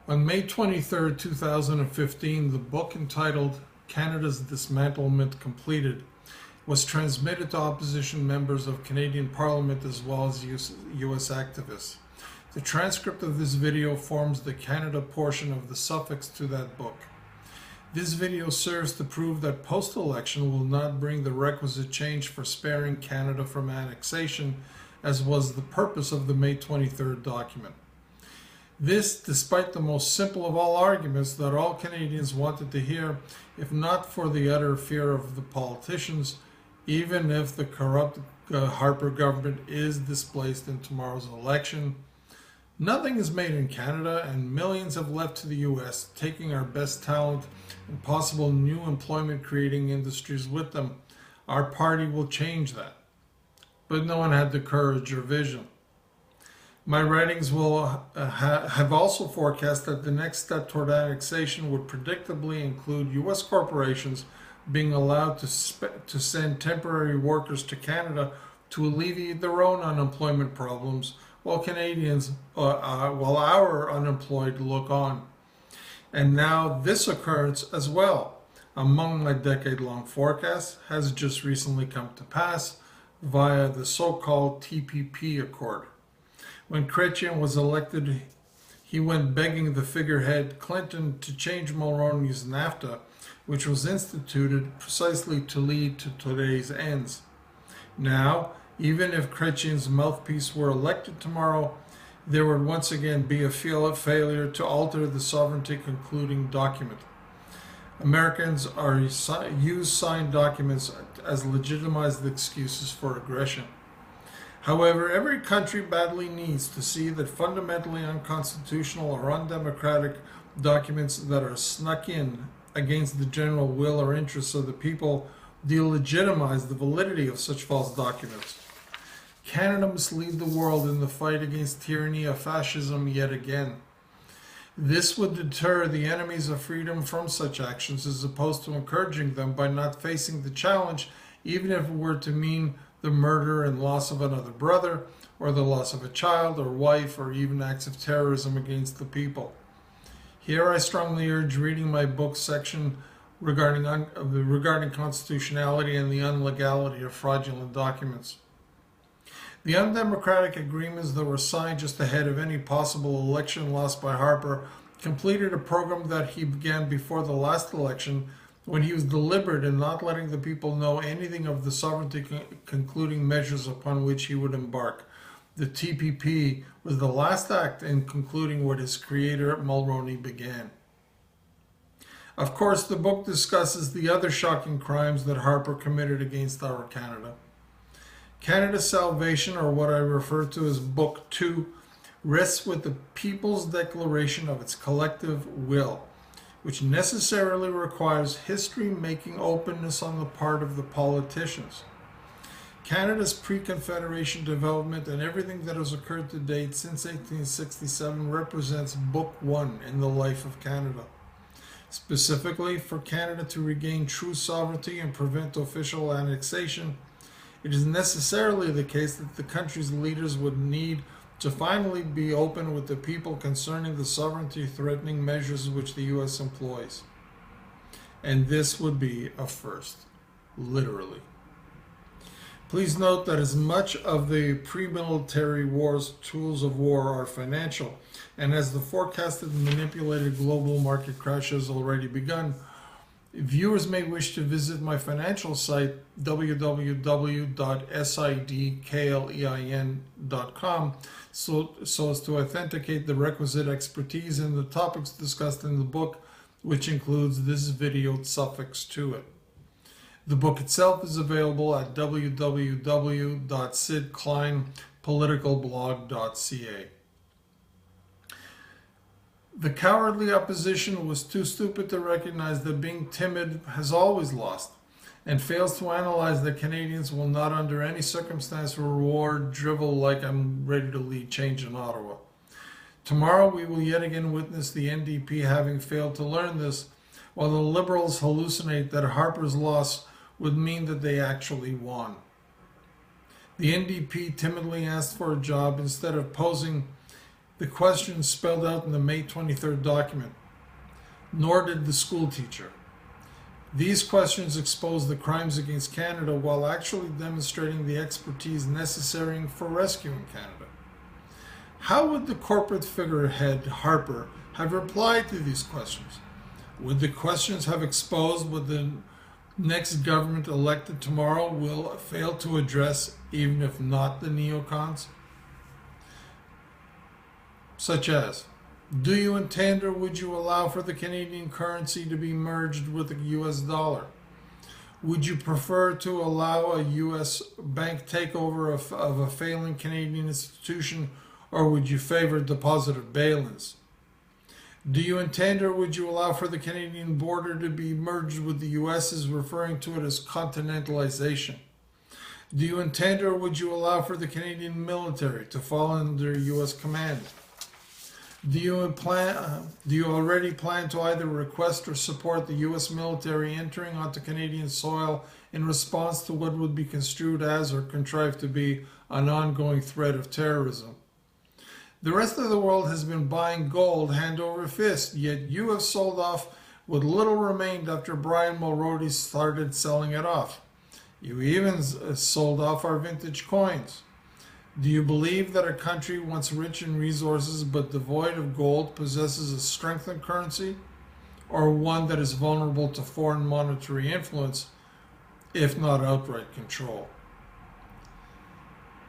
On May 23, 2015, the book entitled Canada's Dismantlement Completed was transmitted to opposition members of Canadian Parliament as well as US activists. The transcript of this video forms the Canada portion of the suffix to that book. This video serves to prove that post-election will not bring the requisite change for sparing Canada from annexation, as was the purpose of the May 23rd document. This, despite the most simple of all arguments that all Canadians wanted to hear, if not for the utter fear of the politicians, even if the corrupt Harper government is displaced in tomorrow's election. Nothing is made in Canada, and millions have left to the US, taking our best talent and possible new employment-creating industries with them. Our party will change that. But no one had the courage or vision. My writings will have also forecast that the next step toward annexation would predictably include US corporations being allowed to send temporary workers to Canada to alleviate their own unemployment problems, while while our unemployed look on. And now this occurrence as well, among my decade-long forecasts, has just recently come to pass via the so-called TPP Accord. When Chrétien was elected, he went begging the figurehead Clinton to change Mulroney's NAFTA, which was instituted precisely to lead to today's ends. Now, even if Chrétien's mouthpiece were elected tomorrow, there would once again be a failure to alter the sovereignty concluding document. Americans use signed documents as legitimized excuses for aggression. However, every country badly needs to see that fundamentally unconstitutional or undemocratic documents that are snuck in against the general will or interests of the people delegitimize the validity of such false documents. Canada must lead the world in the fight against tyranny of fascism yet again. This would deter the enemies of freedom from such actions, as opposed to encouraging them by not facing the challenge, even if it were to mean the murder and loss of another brother, or the loss of a child or wife, or even acts of terrorism against the people. Here I strongly urge reading my book section regarding constitutionality and the unlegality of fraudulent documents. The undemocratic agreements that were signed just ahead of any possible election lost by Harper completed a program that he began before the last election, when he was deliberate in not letting the people know anything of the sovereignty concluding measures upon which he would embark. The TPP was the last act in concluding what his creator Mulroney began. Of course, the book discusses the other shocking crimes that Harper committed against our Canada. Canada's salvation, or what I refer to as Book 2, rests with the People's Declaration of its collective will, which necessarily requires history-making openness on the part of the politicians. Canada's pre-Confederation development and everything that has occurred to date since 1867 represents Book 1 in the life of Canada. Specifically, for Canada to regain true sovereignty and prevent official annexation, it is necessarily the case that the country's leaders would need to finally be open with the people concerning the sovereignty-threatening measures which the U.S. employs. And this would be a first, literally. Please note that as much of the pre-military war's tools of war are financial, and as the forecasted and manipulated global market crash has already begun, viewers may wish to visit my financial site, www.sidklein.com, so as to authenticate the requisite expertise in the topics discussed in the book, which includes this video suffix to it. The book itself is available at www.sidkleinpoliticalblog.ca. The cowardly opposition was too stupid to recognize that being timid has always lost, and fails to analyze that Canadians will not under any circumstance reward drivel like I'm ready to lead change in Ottawa. Tomorrow we will yet again witness the NDP having failed to learn this, while the Liberals hallucinate that Harper's loss would mean that they actually won. The NDP timidly asked for a job instead of posing the questions spelled out in the May 23rd document, nor did the school teacher. These questions expose the crimes against Canada while actually demonstrating the expertise necessary for rescuing Canada. How would the corporate figurehead Harper have replied to these questions? Would the questions have exposed what the next government elected tomorrow will fail to address, even if not the neocons? Such as, do you intend or would you allow for the Canadian currency to be merged with the US dollar? Would you prefer to allow a US bank takeover of a failing Canadian institution, or would you favor depositor bail-ins? Do you intend or would you allow for the Canadian border to be merged with the US, as referring to it as continentalization? Do you intend or would you allow for the Canadian military to fall under US command? Do you already plan to either request or support the US military entering onto Canadian soil in response to what would be construed as or contrived to be an ongoing threat of terrorism? The rest of the world has been buying gold hand over fist, yet you have sold off what little remained after Brian Mulroney started selling it off. You even sold off our vintage coins. Do you believe that a country once rich in resources but devoid of gold possesses a strengthened currency, or one that is vulnerable to foreign monetary influence, if not outright control?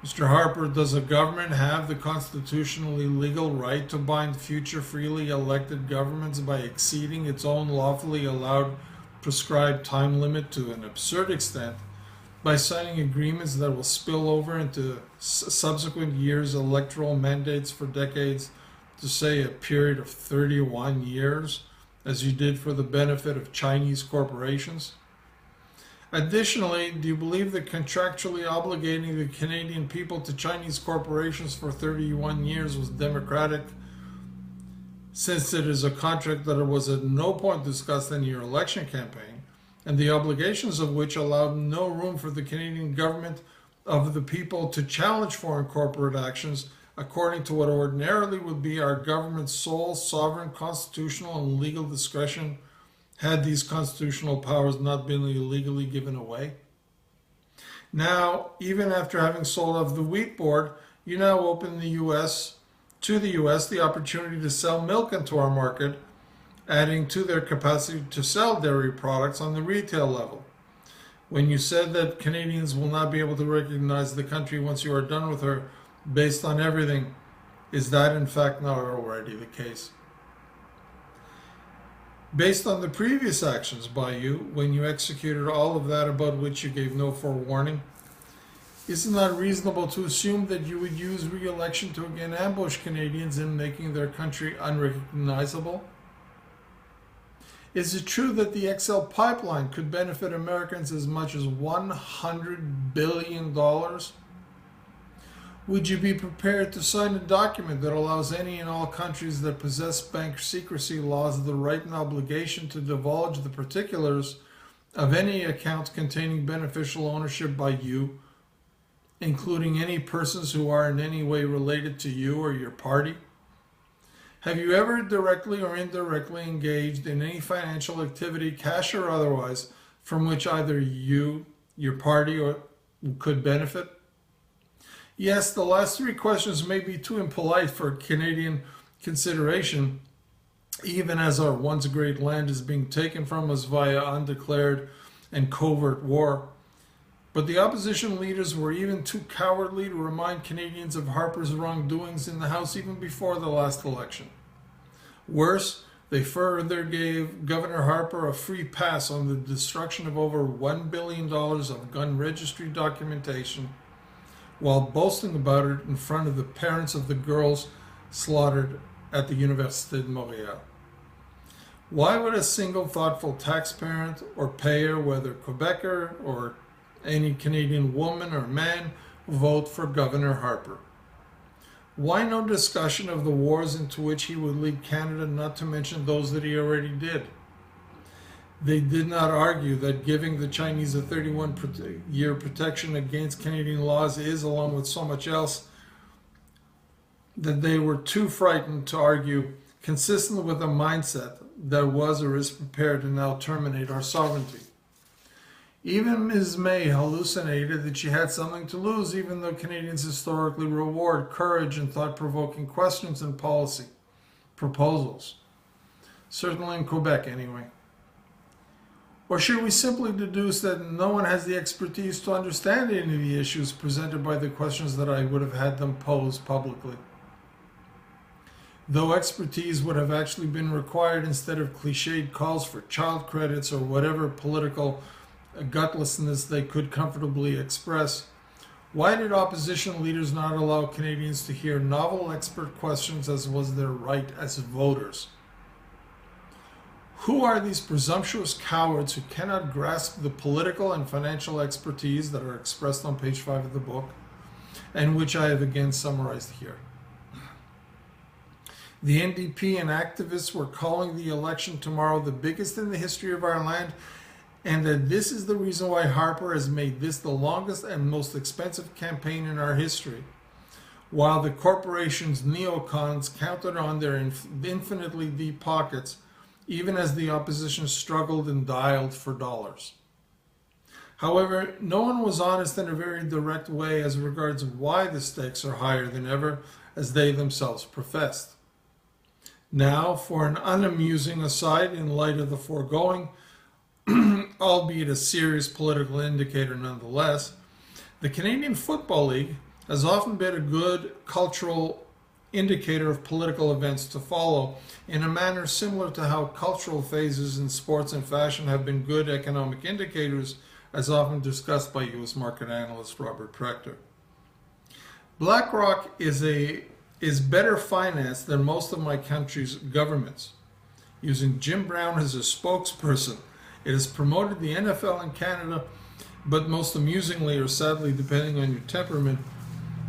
Mr. Harper, does a government have the constitutionally legal right to bind future freely elected governments by exceeding its own lawfully allowed prescribed time limit to an absurd extent, by signing agreements that will spill over into subsequent years' electoral mandates for decades, to say a period of 31 years, as you did for the benefit of Chinese corporations? Additionally, do you believe that contractually obligating the Canadian people to Chinese corporations for 31 years was democratic, since it is a contract that was at no point discussed in your election campaign, and the obligations of which allowed no room for the Canadian government of the people to challenge foreign corporate actions according to what ordinarily would be our government's sole sovereign constitutional and legal discretion, had these constitutional powers not been illegally given away? Now, even after having sold off the wheat board, you now open the U.S. the opportunity to sell milk into our market, adding to their capacity to sell dairy products on the retail level. When you said that Canadians will not be able to recognize the country once you are done with her based on everything, is that in fact not already the case? Based on the previous actions by you, when you executed all of that about which you gave no forewarning, is it not reasonable to assume that you would use re-election to again ambush Canadians in making their country unrecognizable? Is it true that the XL pipeline could benefit Americans as much as $100 billion? Would you be prepared to sign a document that allows any and all countries that possess bank secrecy laws the right and obligation to divulge the particulars of any accounts containing beneficial ownership by you, including any persons who are in any way related to you or your party? Have you ever directly or indirectly engaged in any financial activity, cash or otherwise, from which either you, your party, or could benefit? Yes, the last three questions may be too impolite for Canadian consideration, even as our once great land is being taken from us via undeclared and covert war. But the opposition leaders were even too cowardly to remind Canadians of Harper's wrongdoings in the House even before the last election. Worse, they further gave Governor Harper a free pass on the destruction of over $1 billion of gun registry documentation, while boasting about it in front of the parents of the girls slaughtered at the Université de Montréal. Why would a single thoughtful tax parent or payer, whether Quebecer or any Canadian woman or man, vote for Governor Harper? Why no discussion of the wars into which he would lead Canada, not to mention those that he already did? They did not argue that giving the Chinese a 31-year protection against Canadian laws is, along with so much else, that they were too frightened to argue consistent with a mindset that was or is prepared to now terminate our sovereignty. Even Ms. May hallucinated that she had something to lose, even though Canadians historically reward courage and thought-provoking questions and policy proposals. Certainly in Quebec, anyway. Or should we simply deduce that no one has the expertise to understand any of the issues presented by the questions that I would have had them pose publicly? Though expertise would have actually been required instead of cliched calls for child credits or whatever political gutlessness they could comfortably express, why did opposition leaders not allow Canadians to hear novel expert questions as was their right as voters? Who are these presumptuous cowards who cannot grasp the political and financial expertise that are expressed on page 5 of the book, and which I have again summarized here? The NDP and activists were calling the election tomorrow the biggest in the history of our land, and that this is the reason why Harper has made this the longest and most expensive campaign in our history, while the corporation's neocons counted on their infinitely deep pockets, even as the opposition struggled and dialed for dollars. However, no one was honest in a very direct way as regards why the stakes are higher than ever, as they themselves professed. Now, for an unamusing aside in light of the foregoing, albeit a serious political indicator nonetheless, the Canadian Football League has often been a good cultural indicator of political events to follow, in a manner similar to how cultural phases in sports and fashion have been good economic indicators, as often discussed by U.S. market analyst Robert Prechter. BlackRock is better financed than most of my country's governments. Using Jim Brown as a spokesperson, it has promoted the NFL in Canada, but most amusingly, or sadly, depending on your temperament,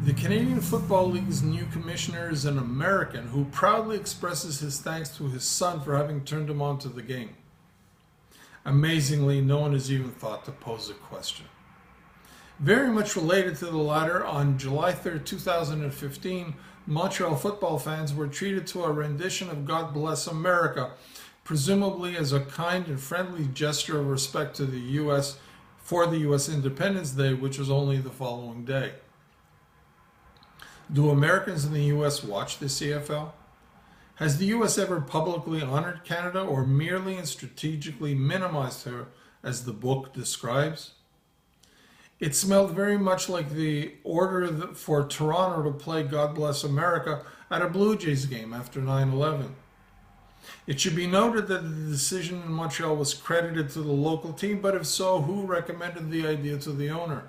the Canadian Football League's new commissioner is an American who proudly expresses his thanks to his son for having turned him on to the game. Amazingly, no one has even thought to pose a question. Very much related to the latter, on July 3, 2015, Montreal football fans were treated to a rendition of God Bless America, presumably as a kind and friendly gesture of respect to the U.S. for the U.S. Independence Day, which was only the following day. Do Americans in the U.S. watch the CFL? Has the U.S. ever publicly honored Canada or merely and strategically minimized her, as the book describes? It smelled very much like the order for Toronto to play God Bless America at a Blue Jays game after 9/11. It should be noted that the decision in Montreal was credited to the local team, but if so, who recommended the idea to the owner?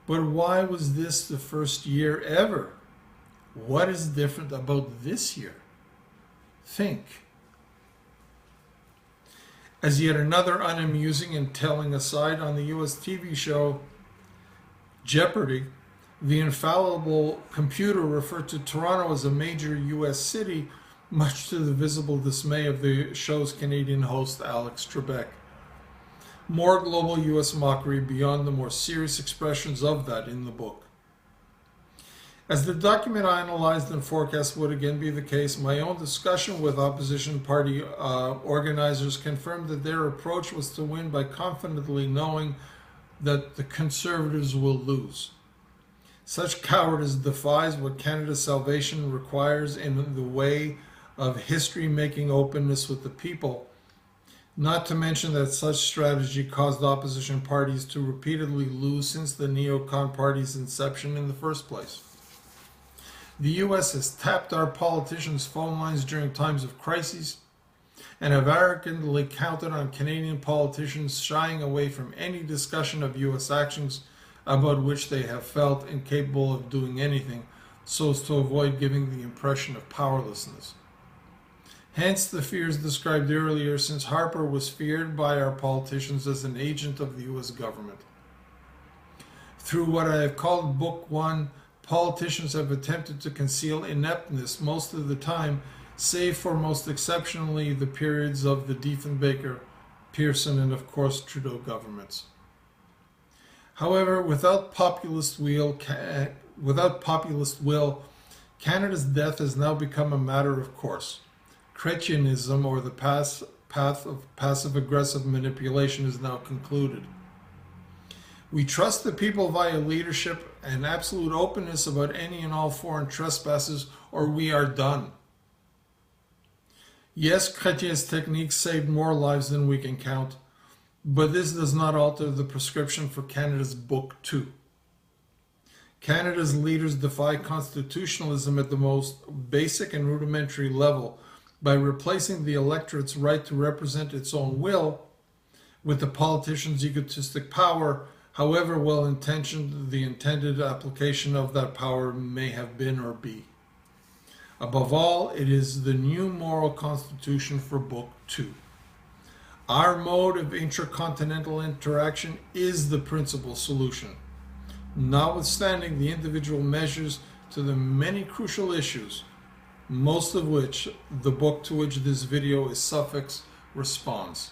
But why was this the first year ever? What is different about this year? Think. As yet another unamusing and telling aside, on the US TV show Jeopardy! The infallible computer referred to Toronto as a major US city, much to the visible dismay of the show's Canadian host Alex Trebek. More global US mockery beyond the more serious expressions of that in the book. As the document I analyzed and forecast would again be the case, my own discussion with opposition party organizers confirmed that their approach was to win by confidently knowing that the Conservatives will lose. Such cowardice defies what Canada's salvation requires in the way of history-making openness with the people, not to mention that such strategy caused opposition parties to repeatedly lose since the neocon party's inception in the first place. The U.S. has tapped our politicians' phone lines during times of crises and have arrogantly counted on Canadian politicians shying away from any discussion of U.S. actions about which they have felt incapable of doing anything, so as to avoid giving the impression of powerlessness. Hence the fears described earlier, since Harper was feared by our politicians as an agent of the U.S. government. Through what I have called Book 1, politicians have attempted to conceal ineptness most of the time, save for most exceptionally the periods of the Diefenbaker, Pearson, and of course Trudeau governments. However, without populist will, without populist will, Canada's death has now become a matter of course. Chrétienism, or the path of passive-aggressive manipulation, is now concluded. We trust the people via leadership and absolute openness about any and all foreign trespasses, or we are done. Yes, Chrétien's techniques saved more lives than we can count, but this does not alter the prescription for Canada's Book 2. Canada's leaders defy constitutionalism at the most basic and rudimentary level by replacing the electorate's right to represent its own will with the politician's egotistic power, however well-intentioned the intended application of that power may have been or be. Above all, it is the new moral constitution for Book 2. Our mode of intercontinental interaction is the principal solution, notwithstanding the individual measures to the many crucial issues, most of which the book to which this video is suffix responds.